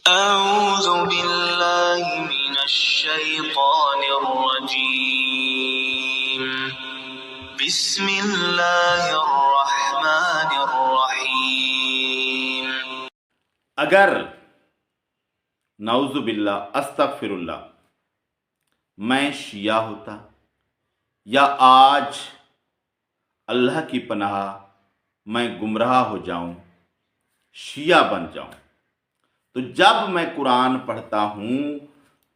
أعوذ بالله من الشيطان الرجيم بسم اللہ الرحمن الرحیم۔ اگر نعوذ باللہ استغفر اللہ میں شیعہ ہوتا یا آج اللہ کی پناہ میں گمراہ ہو جاؤں، شیعہ بن جاؤں، تو جب میں قرآن پڑھتا ہوں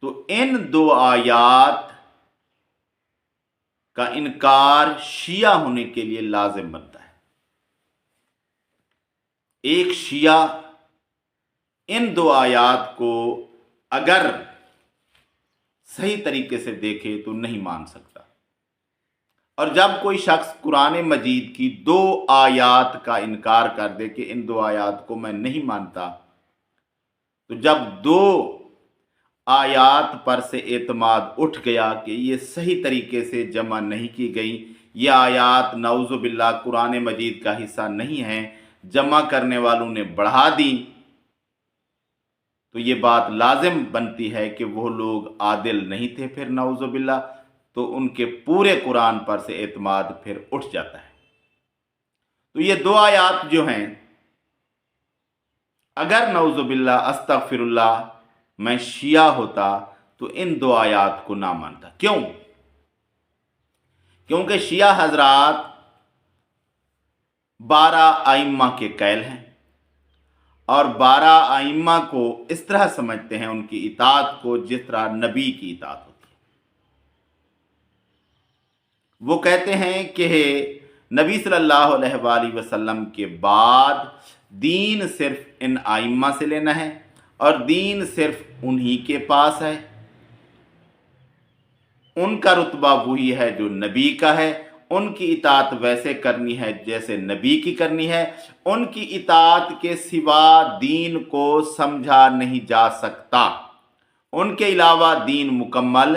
تو ان دو آیات کا انکار شیعہ ہونے کے لیے لازم بنتا ہے۔ ایک شیعہ ان دو آیات کو اگر صحیح طریقے سے دیکھے تو نہیں مان سکتا، اور جب کوئی شخص قرآن مجید کی دو آیات کا انکار کر دے کہ ان دو آیات کو میں نہیں مانتا، تو جب دو آیات پر سے اعتماد اٹھ گیا کہ یہ صحیح طریقے سے جمع نہیں کی گئی، یہ آیات نعوذ باللہ قرآن مجید کا حصہ نہیں ہیں، جمع کرنے والوں نے بڑھا دی، تو یہ بات لازم بنتی ہے کہ وہ لوگ عادل نہیں تھے پھر نعوذ باللہ، تو ان کے پورے قرآن پر سے اعتماد پھر اٹھ جاتا ہے۔ تو یہ دو آیات جو ہیں، اگر نعوذ باللہ استغفر اللہ میں شیعہ ہوتا تو ان دو آیات کو نہ مانتا۔ کیوں؟ کیونکہ شیعہ حضرات 12 ائمہ کے قائل ہیں، اور 12 ائمہ کو اس طرح سمجھتے ہیں ان کی اطاعت کو جس طرح نبی کی اطاعت ہوتی ہے۔ وہ کہتے ہیں کہ نبی صلی اللہ علیہ وآلہ وسلم کے بعد دین صرف ان ائمہ سے لینا ہے، اور دین صرف انہی کے پاس ہے، ان کا رتبہ وہی ہے جو نبی کا ہے، ان کی اطاعت ویسے کرنی ہے جیسے نبی کی کرنی ہے، ان کی اطاعت کے سوا دین کو سمجھا نہیں جا سکتا، ان کے علاوہ دین مکمل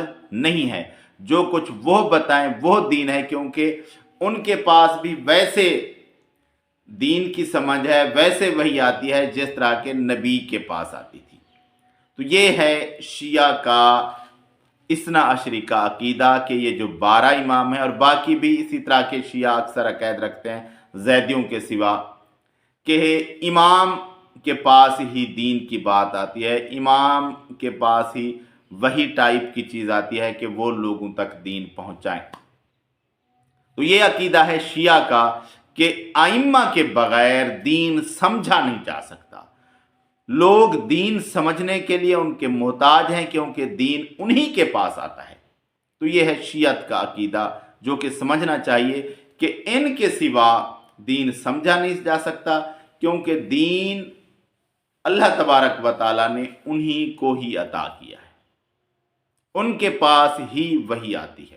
نہیں ہے، جو کچھ وہ بتائیں وہ دین ہے، کیونکہ ان کے پاس بھی ویسے دین کی سمجھ ہے، ویسے وہی آتی ہے جس طرح کے نبی کے پاس آتی تھی۔ تو یہ ہے شیعہ کا اثنا عشری کا عقیدہ کہ یہ جو 12 امام ہیں، اور باقی بھی اسی طرح کے شیعہ اکثر عقائد رکھتے ہیں زیدیوں کے سوا، کہ امام کے پاس ہی دین کی بات آتی ہے، امام کے پاس ہی وہی ٹائپ کی چیز آتی ہے کہ وہ لوگوں تک دین پہنچائیں۔ تو یہ عقیدہ ہے شیعہ کا کہ ائمہ کے بغیر دین سمجھا نہیں جا سکتا، لوگ دین سمجھنے کے لیے ان کے محتاج ہیں کیونکہ دین انہی کے پاس آتا ہے۔ تو یہ ہے شیعت کا عقیدہ جو کہ سمجھنا چاہیے کہ ان کے سوا دین سمجھا نہیں جا سکتا، کیونکہ دین اللہ تبارک و تعالیٰ نے انہی کو ہی عطا کیا ہے، ان کے پاس ہی وہی آتی ہے،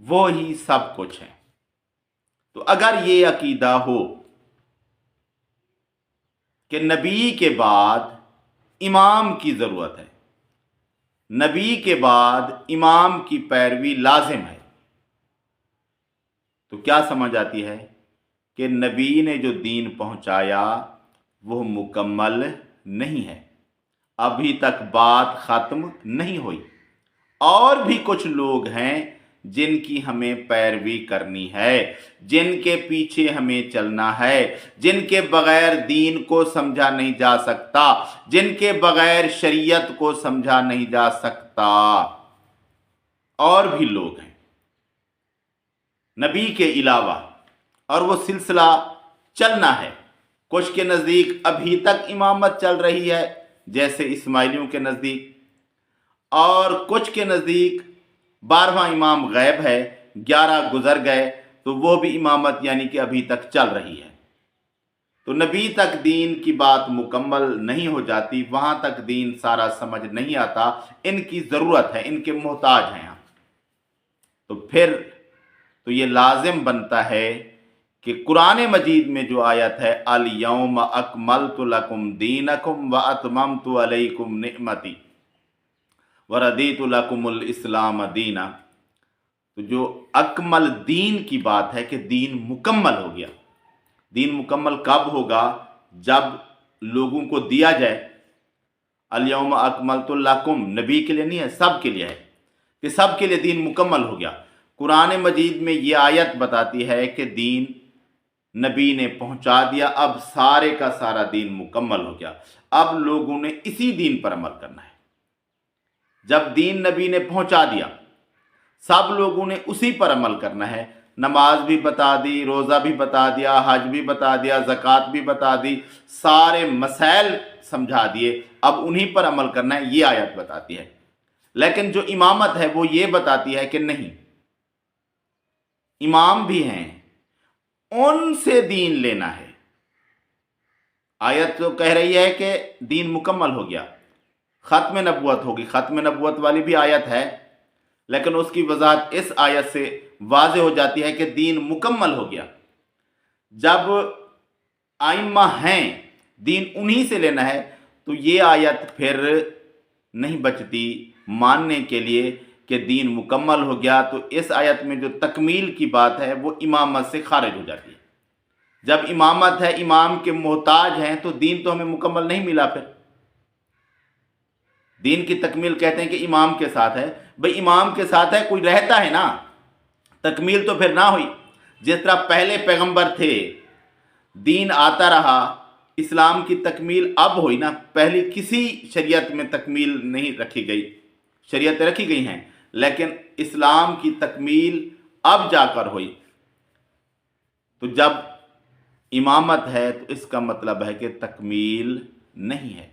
وہ ہی سب کچھ ہیں۔ تو اگر یہ عقیدہ ہو کہ نبی کے بعد امام کی ضرورت ہے، نبی کے بعد امام کی پیروی لازم ہے، تو کیا سمجھ آتی ہے کہ نبی نے جو دین پہنچایا وہ مکمل نہیں ہے، ابھی تک بات ختم نہیں ہوئی، اور بھی کچھ لوگ ہیں جن کی ہمیں پیروی کرنی ہے، جن کے پیچھے ہمیں چلنا ہے، جن کے بغیر دین کو سمجھا نہیں جا سکتا، جن کے بغیر شریعت کو سمجھا نہیں جا سکتا، اور بھی لوگ ہیں نبی کے علاوہ، اور وہ سلسلہ چلنا ہے۔ کچھ کے نزدیک ابھی تک امامت چل رہی ہے جیسے اسماعیلیوں کے نزدیک، اور کچھ کے نزدیک 12واں امام غیب ہے، 11 گزر گئے تو وہ بھی امامت یعنی کہ ابھی تک چل رہی ہے۔ تو نبی تک دین کی بات مکمل نہیں ہو جاتی، وہاں تک دین سارا سمجھ نہیں آتا، ان کی ضرورت ہے، ان کے محتاج ہیں ہم۔ تو پھر تو یہ لازم بنتا ہے کہ قرآن مجید میں جو آیت ہے الیوم اکملت لکم دینکم واتممت علیکم نعمتی وردیت لکم الاسلام دینا، تو جو اکمل دین کی بات ہے کہ دین مکمل ہو گیا۔ دین مکمل کب ہوگا؟ جب لوگوں کو دیا جائے، अल-यौम अकमलतु लकुम नबी के लिए नहीं है, सब के लिए है कि सब के लिए दीन मुकम्मल हो गया। कुरान मजीद में ये आयत बताती है कि दीन नबी ने पहुंचा दिया, अब सारे का सारा दीन मुकम्मल हो गया। अब लोगों ने इसी दीन पर अमल करना है। जब दीन नबी ने पहुंचा दिया, सब लोगों ने उसी पर अमल करना है। नमाज भी बता दी, रोज़ा भी बता दिया, हज भी बता दिया, ज़कात भी बता दी, सारे मसाइल समझा दिए, अब उन्हीं पर अमल करना है, ये आयत बताती है। लेकिन जो इमामत है वो ये बताती है कि नहीं, इमाम भी हैं, उनसे दीन लेना है। आयत तो कह रही है कि दीन मुकम्मल हो गया, ख़त्म नबुवत होगी, ख़त्म नबुवत वाली भी आयत है, लेकिन उसकी वजाहत इस आयत से वाज़े हो जाती है कि दीन मुकम्मल हो गया। जब आइम्मा हैं, दीन उन्हीं से लेना है, तो ये आयत फिर नहीं बचती मानने के लिए कि दीन मुकम्मल हो गया। तो इस आयत में जो तकमील की बात है वो इमामत से खारिज हो जाती है। जब इमामत है, इमाम के मोहताज हैं, तो दीन तो हमें मुकम्मल नहीं मिला। फिर दीन की तकमील कहते हैं कि इमाम के साथ है। भाई इमाम के साथ है, कोई रहता है ना, तकमील तो फिर ना हुई। जिस तरह पहले पैगंबर थे, दीन आता रहा, इस्लाम की तकमील अब हुई ना। पहली किसी शरीयत में तकमील नहीं रखी गई, शरीयतें रखी गई हैं, लेकिन इस्लाम की तकमील अब जाकर हुई। तो जब इमामत है तो इसका मतलब है कि तकमील नहीं है।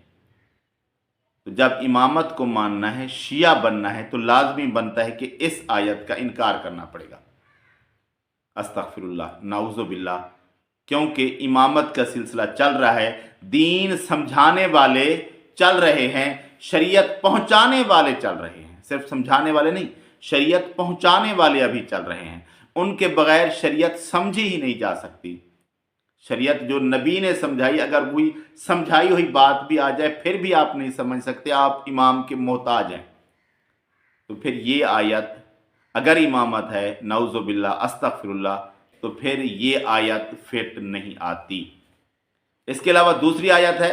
तो जब इमामत को मानना है, शिया बनना है, तो लाजमी बनता है कि इस आयत का इनकार करना पड़ेगा। अस्तगफिरुल्लाह, नाउज़ु बिल्लाह। क्योंकि इमामत का सिलसिला चल रहा है, दीन समझाने वाले चल रहे हैं, शरीयत पहुंचाने वाले चल रहे हैं। सिर्फ समझाने वाले नहीं, शरीयत पहुंचाने वाले अभी चल रहे हैं। उनके बगैर शरीयत समझी ही नहीं जा सकती। शरीयत जो नबी ने समझाई, अगर वही समझाई हुई बात भी आ जाए फिर भी आप नहीं समझ सकते, आप इमाम के मोहताज हैं। तो फिर ये आयत, अगर इमामत है, नाउज़ु बिल्लाह, अस्तगफिरुल्लाह, तो फिर ये आयत फिट नहीं आती। इसके अलावा दूसरी आयत है,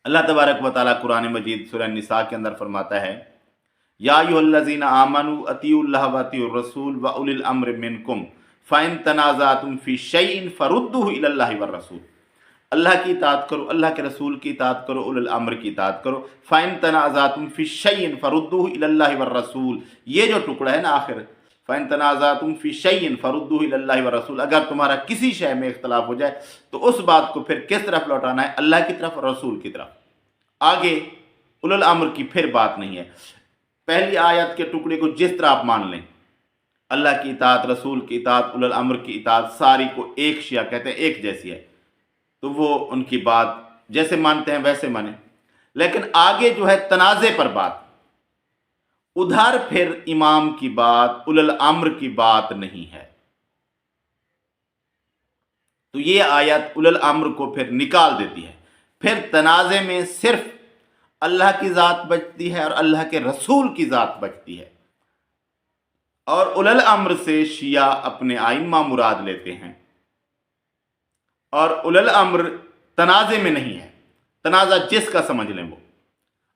अल्लाह तबारक व तआला कुरान मजीद सूरह निसा के अंदर फरमाता है, या अय्युहल्लज़ीना आमनू अतीउल्लाह व अतीउर रसूल व उलिल अम्र मिनकुम फ़इन तनाज़अतुम फ़ी शैइन फ़रुद्दूहु इलल्लाहि वर रसूल। अल्लाह की इताअत करो, अल्लाह के रसूल की इताअत करो, उलिल अम्र की इताअत करो। फ़इन तनाज़अतुम फ़ी शैइन फ़रुद्दूहु इलल्लाहि वर रसूल, ये जो टुकड़ा है ना आखिर, फ़इन तनाज़अतुम फ़ी शैइन फ़रुद्दूहु इलल्लाहि वर रसूल, अगर तुम्हारा किसी शय में इख्तलाफ हो जाए तो उस बात को फिर किस तरफ लौटाना है, अल्लाह की तरफ, रसूल की तरफ। आगे उलिल अम्र की फिर बात नहीं है। पहली आयत के टुकड़े को जिस तरह आप मान लें, अल्लाह की इताअत, रसूल की इताअत, उलिल अम्र की इताअत, सारी को एक शिया कहते हैं, एक जैसी है, तो वो उनकी बात जैसे मानते हैं वैसे माने। लेकिन आगे जो है तनाज़े पर बात, उधर फिर इमाम की बात, उलिल अम्र की बात नहीं है। तो ये आयत उलिल अम्र को फिर निकाल देती है। फिर तनाज़े में सिर्फ अल्लाह की ज़ात बचती है और अल्लाह के रसूल की ज़ात बचती है। और उलिल अम्र से शिया अपने आइम्मा मुराद लेते हैं, और उलिल अम्र तनाज़े में नहीं है। तनाज़ा जिसका समझ लें, वो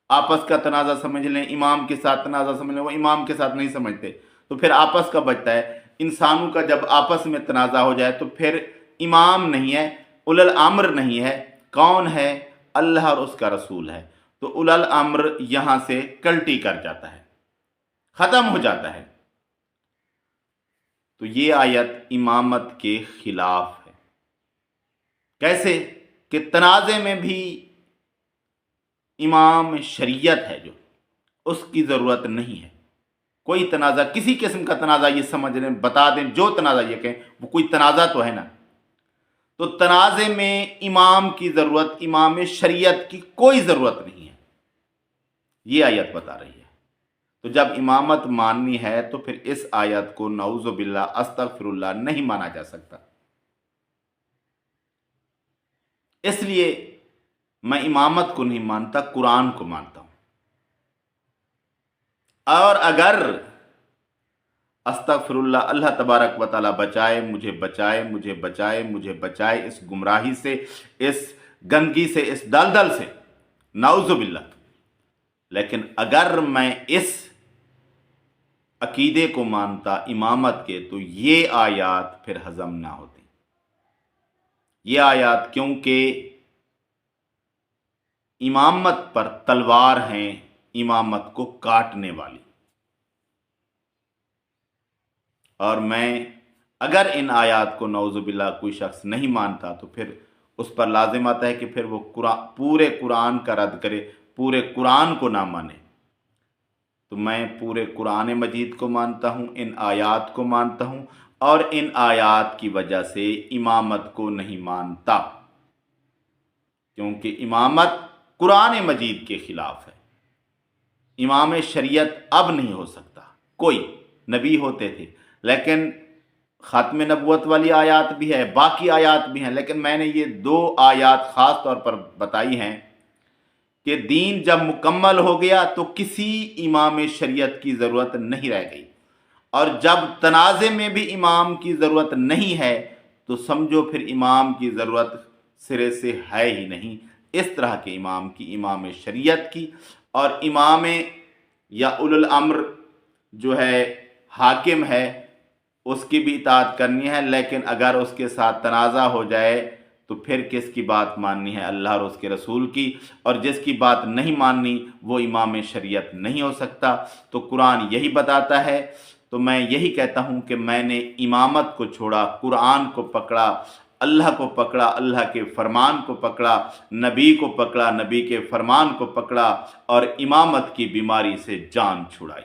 आपस का तनाज़ा समझ लें, इमाम के साथ तनाज़ा समझ लें, वो इमाम के साथ नहीं समझते, तो फिर आपस का बचता है। इंसानों का जब आपस में तनाज़ा हो जाए तो फिर इमाम नहीं है, उलिल अम्र नहीं है, कौन है? अल्लाह और उसका रसूल है। तो उलिल अम्र यहाँ से कल्टी कर जाता है, ख़त्म हो जाता है। तो ये आयत इमामत के खिलाफ है। कैसे? कि तनाज़े में भी इमाम शरीयत है जो, उसकी ज़रूरत नहीं है। कोई तनाज़ा, किसी किस्म का तनाज़ा ये समझ लें, बता दें, जो तनाज़ा ये कहें, वो कोई तनाज़ा तो है ना। तो तनाज़े में इमाम की ज़रूरत, इमाम शरीयत की कोई ज़रूरत नहीं है, ये आयत बता रही है। तो जब इमामत माननी है तो फिर इस आयत को नाउज़ु बिल्लाह, अस्तगफिरुल्लाह नहीं माना जा सकता। इसलिए मैं इमामत को नहीं मानता, कुरान को मानता हूं। और अगर अस्तगफिरुल्लाह, अल्लाह तबारक व तआला बचाए, मुझे बचाए, मुझे बचाए, मुझे बचाए इस गुमराही से, इस गंदगी से, इस दलदल से। नाउज़ुबिल्लाह। लेकिन अगर मैं इस अकीदे को मानता इमामत के, तो ये आयात फिर हजम ना होती। ये आयात क्योंकि इमामत पर तलवार हैं, इमामत को काटने वाली। और मैं अगर इन आयात को नौजुबिल्लाह कोई शख्स नहीं मानता, तो फिर उस पर लाजिम आता है कि फिर वो पूरे कुरान का रद्द करे, पूरे कुरान को ना माने। तो मैं पूरे कुरान मजीद को मानता हूँ, इन आयात को मानता हूँ, और इन आयात की वजह से इमामत को नहीं मानता, क्योंकि इमामत कुरान मजीद के खिलाफ है। इमाम शरीयत अब नहीं हो सकता। कोई नबी होते थे, लेकिन ख़ात्म नबुवत वाली आयात भी है, बाकी आयात भी हैं, लेकिन मैंने ये 2 आयात ख़ास तौर पर बताई हैं कि दीन जब मुकम्मल हो गया तो किसी इमाम शरीयत की ज़रूरत नहीं रह गई, और जब तनाज़े में भी इमाम की ज़रूरत नहीं है तो समझो फिर इमाम की ज़रूरत सिरे से है ही नहीं। इस तरह के इमाम की, इमाम शरीयत की, और इमाम या उलुल अम्र जो है हाकिम है, उसकी भी इताअत करनी है। लेकिन अगर उसके साथ तनाज़ा हो जाए तो फिर किसकी बात माननी है? अल्लाह और उसके रसूल की। और जिसकी बात नहीं माननी वो इमाम शरीयत नहीं हो सकता। तो कुरान यही बताता है। तो मैं यही कहता हूँ कि मैंने इमामत को छोड़ा, कुरान को पकड़ा, अल्लाह को पकड़ा, अल्लाह के फरमान को पकड़ा, नबी को पकड़ा, नबी के फरमान को पकड़ा, और इमामत की बीमारी से जान छुड़ाई।